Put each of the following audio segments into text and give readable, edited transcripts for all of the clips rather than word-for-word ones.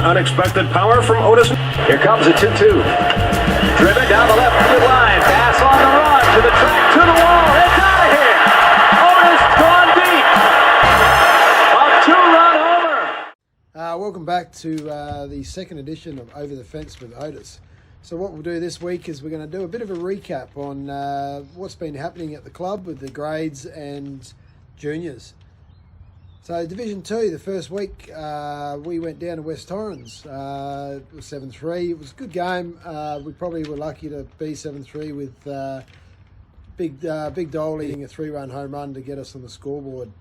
Unexpected power from Otis. Here comes a 2-2. Driven down the left field line. Pass on the run to the track, to the wall. It's out of here. Otis gone deep. A two-run homer. Welcome back to the second edition of Over the Fence with Otis. So what we'll do this week is we're going to do a bit of a recap on what's been happening at the club with the grades and juniors. So Division 2, the first week, we went down to West Torrens. It was 7-3. It was a good game. We probably were lucky to be 7-3 with Big Dole hitting a 3-run home run to get us on the scoreboard.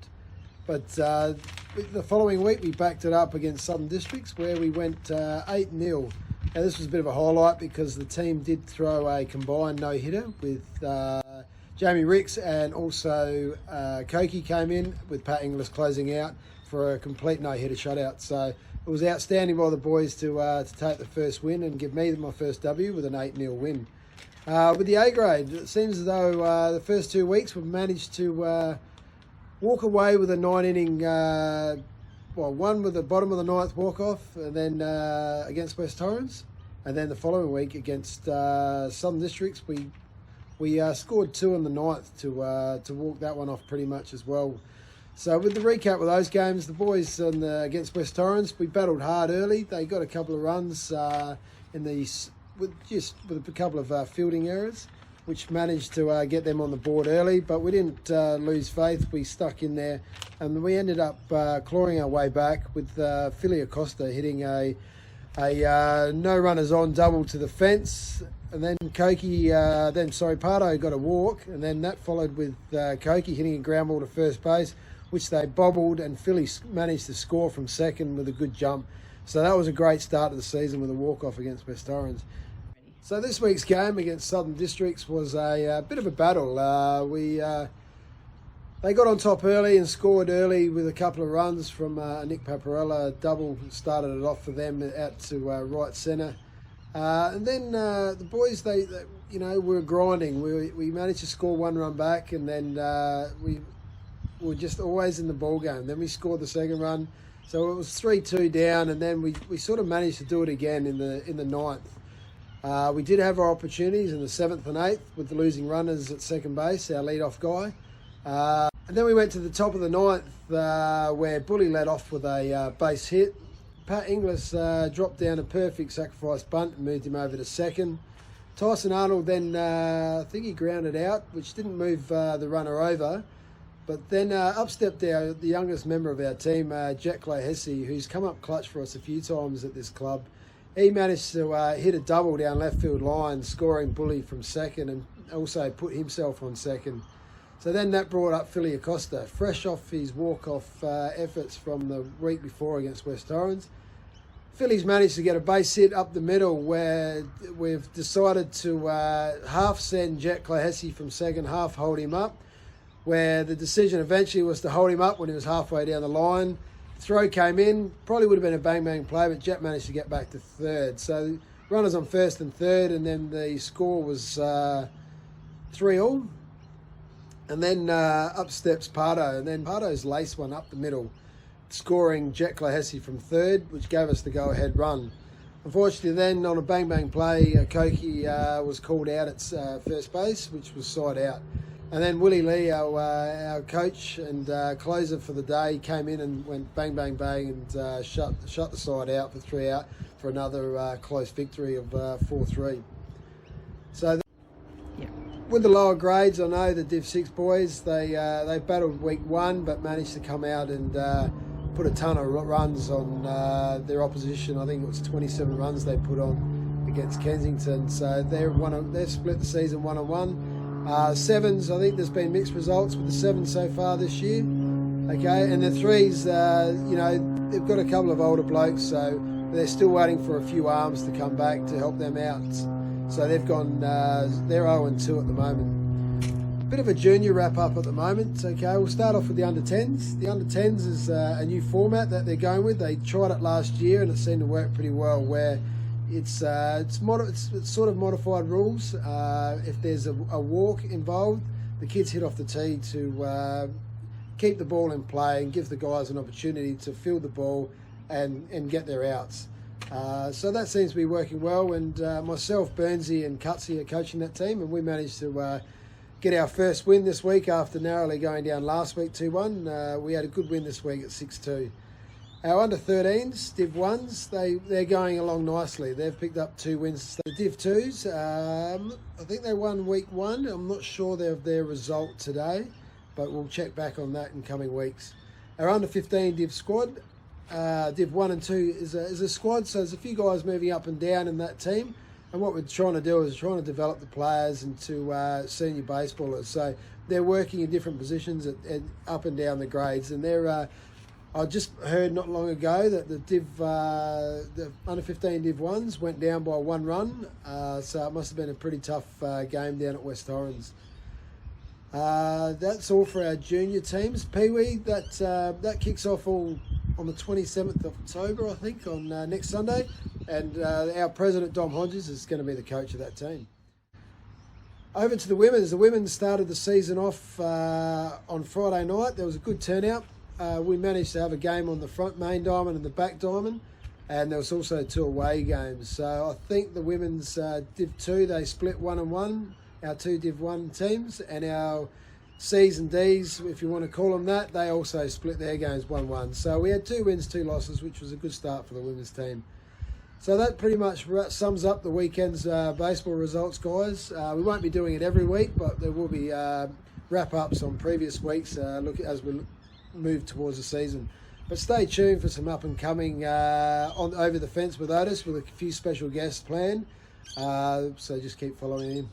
But the following week, we backed it up against Southern Districts, where we went 8-0. Now, this was a bit of a highlight because the team did throw a combined no-hitter with Jamie Ricks, and also Koki came in with Pat Inglis closing out for a complete no-hitter shutout. So it was outstanding by the boys to take the first win and give me my first W with an 8-0 win. With the A grade, it seems as though the first 2 weeks we've managed to walk away with a 9-inning, one with the bottom of the ninth walk-off, and then against West Torrens, and then the following week against Southern Districts, we scored 2 in the ninth to walk that one off pretty much as well. So with the recap of those games, the boys against West Torrens, we battled hard early. They got a couple of runs with a couple of fielding errors, which managed to get them on the board early, but we didn't lose faith. We stuck in there, and we ended up clawing our way back with Philly Acosta hitting a no runners on double to the fence, and then Pardo got a walk, and then that followed with Koki hitting a ground ball to first base, which they bobbled, and Philly managed to score from second with a good jump. So that was a great start to the season with a walk-off against West Torrens. So this week's game against Southern Districts was a bit of a battle. They got on top early and scored early with a couple of runs from Nick Paparella. Double started it off for them out to right centre. And then the boys, they were grinding. We managed to score 1 run back, and then we were just always in the ball game. Then we scored the second run, so it was 3-2 down, and then we sort of managed to do it again in the ninth. We did have our opportunities in the 7th and 8th with the losing runners at second base, our lead-off guy. And then we went to the top of the 9th where Bully led off with a base hit. Pat Inglis dropped down a perfect sacrifice bunt and moved him over to second. Tyson Arnold then, I think he grounded out, which didn't move the runner over. But then up stepped the youngest member of our team, Jack Clay-Hesse, who's come up clutch for us a few times at this club. He managed to hit a double down left field line, scoring Bully from second, and also put himself on second. So then that brought up Philly Acosta, fresh off his walk-off efforts from the week before against West Torrens. Philly's managed to get a base hit up the middle, where we've decided to half send Jack Clay-Hesse from second, half hold him up, where the decision eventually was to hold him up when he was halfway down the line. Throw came in, probably would have been a bang-bang play, but Jack managed to get back to third. So runners on first and third, and then the score was 3-3. And then up steps Pardo, and then Pardo's laced one up the middle, scoring Jack Clay-Hesse from third, which gave us the go-ahead run. Unfortunately then, on a bang-bang play, Koki was called out at first base, which was side out. And then Willie Lee, our coach and closer for the day, came in and went bang, bang, bang, and shut the side out for 3 out for another close victory of 4-3. So with the lower grades, I know the Div 6 boys, they battled week 1, but managed to come out and put a ton of runs on their opposition. I think it was 27 runs they put on against Kensington. So they've split the season 1-1. Sevens, I think there's been mixed results with the sevens so far this year. Okay, and the threes, they've got a couple of older blokes, so they're still waiting for a few arms to come back to help them out. So they've gone, they're 0-2 at the moment. Bit of a junior wrap-up at the moment. Okay, we'll start off with the under-10s. The under-10s is a new format that they're going with. They tried it last year and it seemed to work pretty well, where it's sort of modified rules. If there's a walk involved, the kids hit off the tee to keep the ball in play and give the guys an opportunity to field the ball and get their outs. So that seems to be working well, and myself, Burnsy and Cutsy are coaching that team, and we managed to get our first win this week after narrowly going down last week 2-1. We had a good win this week at 6-2. Our under-13s, Div 1s, they're going along nicely. They've picked up 2 wins. The Div 2s, I think they won week 1. I'm not sure of their result today, but we'll check back on that in coming weeks. Our under-15 Div squad, Div 1 and 2 is a squad, so there's a few guys moving up and down in that team. And what we're trying to do is trying to develop the players into senior baseballers. So they're working in different positions up and down the grades, and they're... I just heard not long ago that the under-15 Div 1s went down by 1 run, so it must have been a pretty tough game down at West Torrens. That's all for our junior teams. Pee-wee, that kicks off all on the 27th of October, I think, on next Sunday, and our president, Dom Hodges, is going to be the coach of that team. Over to the women's. The women started the season off on Friday night. There was a good turnout. We managed to have a game on the front main diamond and the back diamond, and there was also 2 away games. So I think the women's Div 2, they split 1-1, our 2 Div 1 teams, and our C's and D's, if you want to call them that, they also split their games 1-1. So we had 2 wins, 2 losses, which was a good start for the women's team. So that pretty much sums up the weekend's baseball results, guys. We won't be doing it every week, but there will be wrap-ups on previous weeks as we move towards the season. But stay tuned for some up and coming on Over the Fence with Otis, with a few special guests planned. So just keep following him.